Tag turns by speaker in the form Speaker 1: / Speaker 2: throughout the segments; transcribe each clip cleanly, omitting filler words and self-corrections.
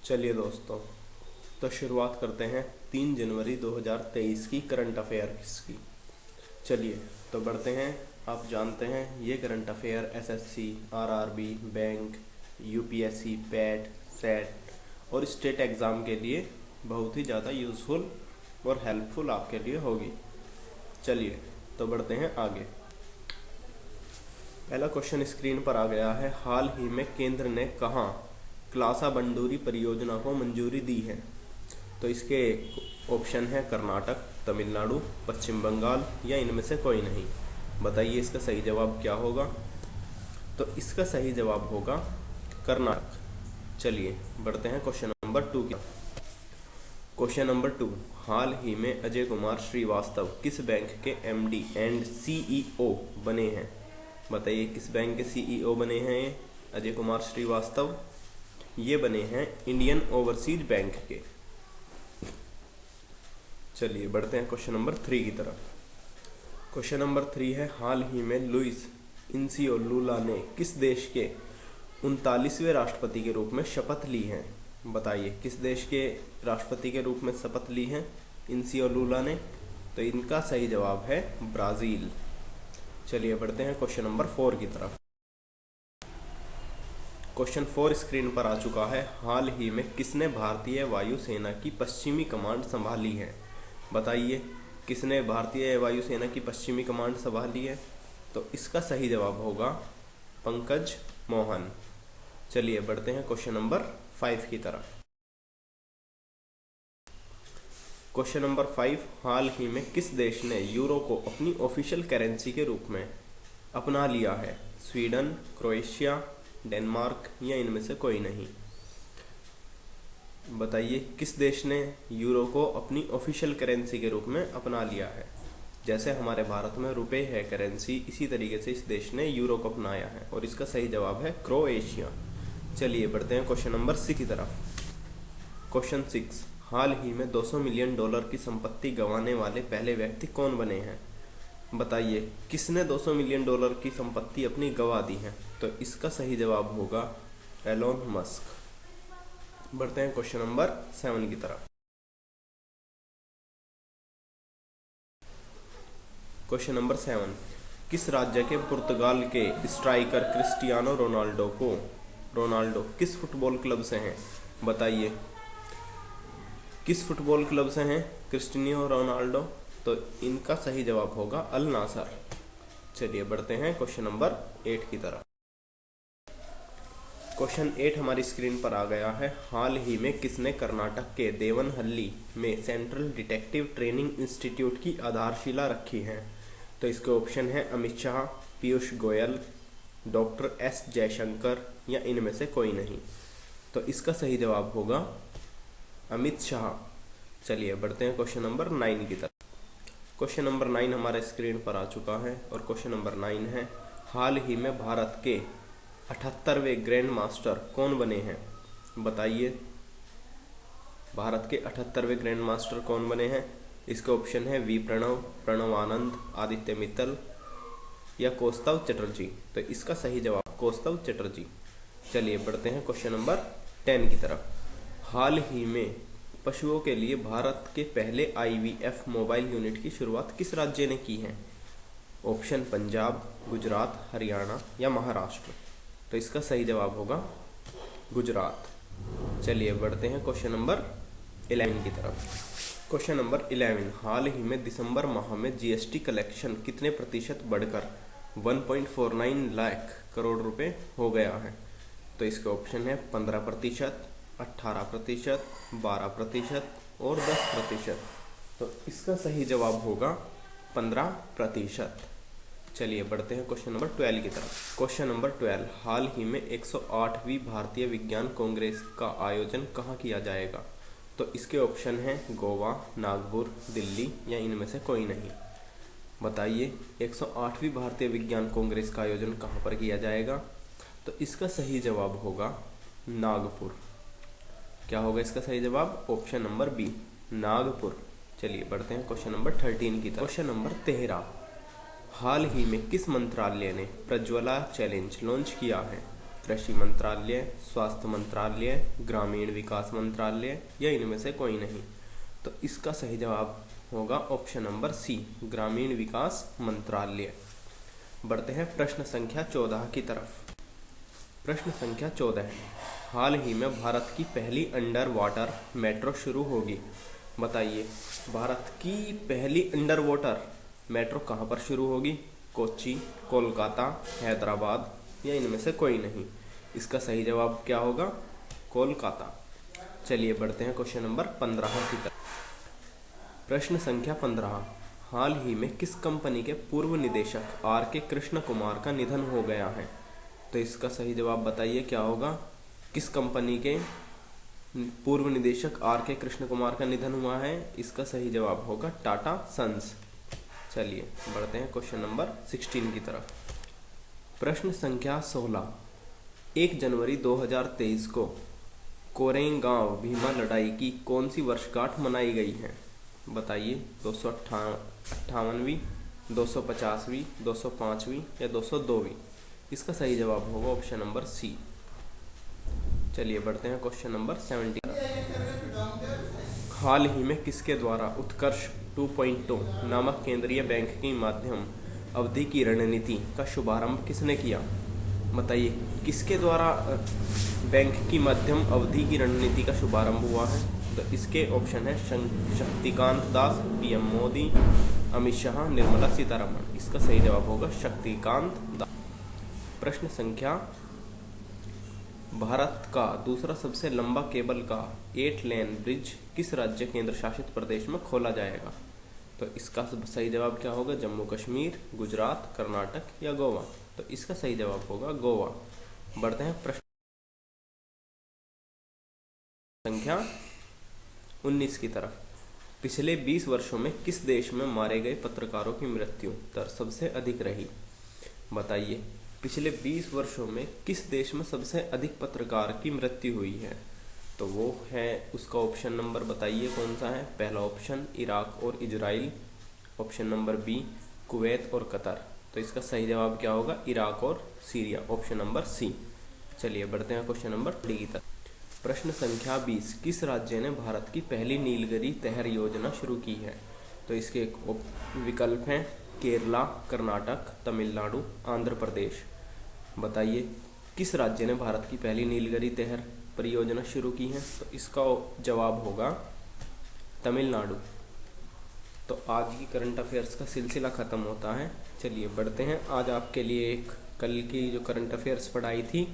Speaker 1: चलिए दोस्तों, तो शुरुआत करते हैं 3 जनवरी 2023 की करंट अफेयर्स की। चलिए तो बढ़ते हैं। आप जानते हैं ये current affair SSC, RRB, bank, UPSC, PAT, set और स्टेट एग्ज़ाम के लिए बहुत ही ज़्यादा यूज़फुल और हेल्पफुल आपके लिए होगी। चलिए तो बढ़ते हैं आगे। पहला क्वेश्चन स्क्रीन पर आ गया है। हाल ही में केंद्र ने कहाँ क्लासा बंडूरी परियोजना को मंजूरी दी है? तो इसके ऑप्शन है कर्नाटक, तमिलनाडु, पश्चिम बंगाल या इनमें से कोई नहीं। बताइए इसका सही जवाब क्या होगा? तो इसका सही जवाब होगा कर्नाटक। चलिए बढ़ते हैं क्वेश्चन नंबर 2 की। क्वेश्चन नंबर 2, हाल ही में अजय कुमार श्रीवास्तव किस बैंक के एमडी एंड सीईओ बने हैं? बताइए किस बैंक के सीईओ बने हैं ये अजय कुमार श्रीवास्तव? ये बने हैं इंडियन ओवरसीज बैंक के। चलिए बढ़ते हैं क्वेश्चन नंबर 3 की तरफ। क्वेश्चन नंबर 3 है, हाल ही में लुइस इनसियो लुला ने किस देश के 39वें राष्ट्रपति के रूप में शपथ ली है? बताइए किस देश के राष्ट्रपति के रूप में शपथ ली है इनसियो लुला ने? तो इनका सही जवाब है ब्राज़ील। चलिए बढ़ते हैं क्वेश्चन नंबर 4 की तरफ। क्वेश्चन 4 स्क्रीन पर आ चुका है। हाल ही में किसने भारतीय वायुसेना की पश्चिमी कमांड संभाली है? बताइए किसने भारतीय वायुसेना की पश्चिमी कमांड संभाली है? तो इसका सही जवाब होगा पंकज मोहन। चलिए बढ़ते हैं क्वेश्चन नंबर 5 की तरफ। क्वेश्चन नंबर 5, हाल ही में किस देश ने यूरो को अपनी ऑफिशियल करेंसी के रूप में अपना लिया है? स्वीडन, क्रोएशिया, डेनमार्क या इनमें से कोई नहीं। बताइए किस देश ने यूरो को अपनी ऑफिशियल करेंसी के रूप में अपना लिया है? जैसे हमारे भारत में रुपए है करेंसी, इसी तरीके से इस देश ने यूरो को अपनाया है और इसका सही जवाब है क्रोएशिया। चलिए बढ़ते हैं क्वेश्चन नंबर 6 की तरफ। क्वेश्चन 6, हाल ही में $200 मिलियन की संपत्ति गंवाने वाले पहले व्यक्ति कौन बने हैं? बताइए किसने $200 मिलियन की संपत्ति अपनी गंवा दी है? तो इसका सही जवाब होगा एलोन मस्क। बढ़ते हैं क्वेश्चन नंबर 7 की तरफ। क्वेश्चन नंबर 7, किस राज्य के पुर्तगाल के स्ट्राइकर क्रिस्टियानो रोनाल्डो किस फुटबॉल क्लब से हैं? बताइए किस फुटबॉल क्लब से हैं क्रिस्टियानो रोनाल्डो? तो इनका सही जवाब होगा अल नासर। चलिए बढ़ते हैं क्वेश्चन नंबर 8 की तरफ। क्वेश्चन 8 हमारी स्क्रीन पर आ गया है। हाल ही में किसने कर्नाटक के देवनहल्ली में सेंट्रल डिटेक्टिव ट्रेनिंग इंस्टीट्यूट की आधारशिला रखी है? तो इसके ऑप्शन है अमित शाह, पीयूष गोयल, डॉक्टर एस जयशंकर या इनमें से कोई नहीं। तो इसका सही जवाब होगा अमित शाह। चलिए बढ़ते हैं क्वेश्चन नंबर 9 की तरफ। क्वेश्चन नंबर 9 हमारे स्क्रीन पर आ चुका है और क्वेश्चन नंबर 9 है, हाल ही में भारत के 78वें ग्रैंड मास्टर कौन बने हैं? बताइए भारत के 78वें ग्रैंड मास्टर कौन बने हैं? इसके ऑप्शन है वी प्रणव, प्रणव आनंद, आदित्य मित्तल या कौस्तव चटर्जी। तो इसका सही जवाब कौस्तव चटर्जी। चलिए बढ़ते हैं क्वेश्चन नंबर 10 की तरफ। हाल ही में पशुओं के लिए भारत के पहले IVF मोबाइल यूनिट की शुरुआत किस राज्य ने की है? ऑप्शन पंजाब, गुजरात, हरियाणा या महाराष्ट्र। तो इसका सही जवाब होगा गुजरात। चलिए बढ़ते हैं क्वेश्चन नंबर 11 की तरफ। क्वेश्चन नंबर 11, हाल ही में दिसंबर माह में GST कलेक्शन कितने प्रतिशत बढ़कर 1.49 लाख करोड़ रुपए हो गया है? तो इसके ऑप्शन है 15%, 18%, 12% और 10%। तो इसका सही जवाब होगा 15%। चलिए बढ़ते हैं क्वेश्चन नंबर 12 की तरफ। क्वेश्चन नंबर 12, हाल ही में 108वीं भारतीय विज्ञान कांग्रेस का आयोजन कहाँ किया जाएगा? तो इसके ऑप्शन हैं गोवा, नागपुर, दिल्ली या इनमें से कोई नहीं। बताइए 108वीं भारतीय विज्ञान कांग्रेस का आयोजन कहाँ पर किया जाएगा? तो इसका सही जवाब होगा नागपुर। क्या होगा इसका सही जवाब? Option number B, Nagpur. चलिए बढ़ते हैं क्वेश्चन नंबर 13 की तरफ। क्वेश्चन नंबर 13, हाल ही में किस मंत्रालय ने प्रज्वला चैलेंज लॉन्च किया है? कृषि मंत्रालय, स्वास्थ्य मंत्रालय, ग्रामीण विकास मंत्रालय या इनमें से कोई नहीं। तो इसका सही जवाब होगा ऑप्शन नंबर सी, ग्रामीण विकास मंत्रालय। बढ़ते हैं प्रश्न संख्या 14 की तरफ। प्रश्न संख्या 14 है, हाल ही में भारत की पहली अंडर वाटर मेट्रो शुरू होगी। बताइए, भारत की पहली अंडर वाटर मेट्रो कहाँ पर शुरू होगी? कोच्चि, कोलकाता, हैदराबाद या इनमें से कोई नहीं। इसका सही जवाब क्या होगा? कोलकाता। चलिए बढ़ते हैं क्वेश्चन नंबर 15 की तरफ। प्रश्न संख्या 15, हाल ही में किस कंपनी के पूर्व निदेशक आर के कृष्ण कुमार का निधन हो गया है? तो इसका सही जवाब बताइए क्या होगा? किस कंपनी के पूर्व निदेशक आर के कृष्ण कुमार का निधन हुआ है? इसका सही जवाब होगा टाटा सन्स। चलिए बढ़ते हैं क्वेश्चन नंबर 16 की तरफ। प्रश्न संख्या 16, 1 जनवरी 2023 को कोरेगांव भीमा लड़ाई की कौन सी वर्षगांठ मनाई गई है? बताइए, 258वीं, 250वीं, 205वीं या 202वीं? इसका सही जवाब होगा ऑप्शन नंबर सी। चलिए बढ़ते हैं क्वेश्चन नंबर 17। हाल ही में किसके द्वारा उत्कर्ष 2.0 नामक केंद्रीय बैंक की माध्यम अवधि की रणनीति का शुभारंभ किसने किया? बताइए, किसके द्वारा बैंक की मध्यम अवधि की रणनीति का शुभारंभ हुआ है? तो इसके ऑप्शन है शक्तिकांत दास, पीएम मोदी, अमित शाह, निर्मला सीतारमण। इसका सही जवाब होगा शक्तिकांत दास। प्रश्न संख्या, भारत का दूसरा सबसे लंबा केबल का 8 लेन ब्रिज किस राज्य केंद्र शासित प्रदेश में खोला जाएगा? तो इसका सही जवाब क्या होगा? जम्मू कश्मीर, गुजरात, कर्नाटक या गोवा? तो इसका सही जवाब होगा गोवा। बढ़ते हैं प्रश्न संख्या 19 की तरफ। पिछले 20 वर्षों में किस देश में मारे गए पत्रकारों की मृत्यु दर सबसे अधिक रही? बताइए, पिछले 20 वर्षों में किस देश में सबसे अधिक पत्रकार की मृत्यु हुई है? तो वो है, उसका ऑप्शन नंबर बताइए कौन सा है? पहला ऑप्शन इराक और Israel, option number B Kuwait और कतर। तो इसका सही जवाब क्या होगा? इराक और सीरिया, ऑप्शन नंबर सी। चलिए बढ़ते हैं क्वेश्चन नंबर 3 की तरफ। प्रश्न संख्या 20, किस राज्य ने भारत की पहली नीलगिरी तहर योजना शुरू की है? तो इसके विकल्प हैं केरला, कर्नाटक, तमिलनाडु, आंध्र प्रदेश। बताइए, किस राज्य ने भारत की पहली नीलगिरी तहर परियोजना शुरू की है? तो इसका जवाब होगा तमिलनाडु। तो आज की करंट अफेयर्स का सिलसिला ख़त्म होता है। चलिए बढ़ते हैं, आज आपके लिए एक कल की जो करंट अफेयर्स पढ़ाई थी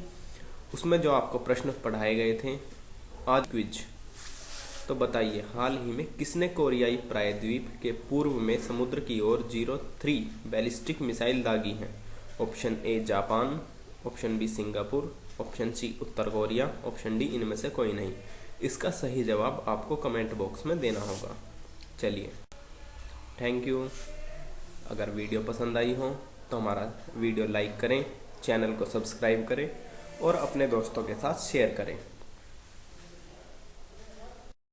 Speaker 1: उसमें जो आपको प्रश्न पढ़ाए गए थे, आज क्विज। तो बताइए, हाल ही में किसने कोरियाई प्रायद्वीप के पूर्व में समुद्र की ओर 03 बैलिस्टिक मिसाइल दागी हैं? Option A Japan, option B Singapore, option C उत्तर कोरिया, ऑप्शन डी इनमें से कोई नहीं। इसका सही जवाब आपको कमेंट बॉक्स में देना होगा। चलिए, थैंक यू। अगर वीडियो पसंद आई हो तो हमारा वीडियो लाइक करें, चैनल को सब्सक्राइब करें और अपने दोस्तों के साथ शेयर करें।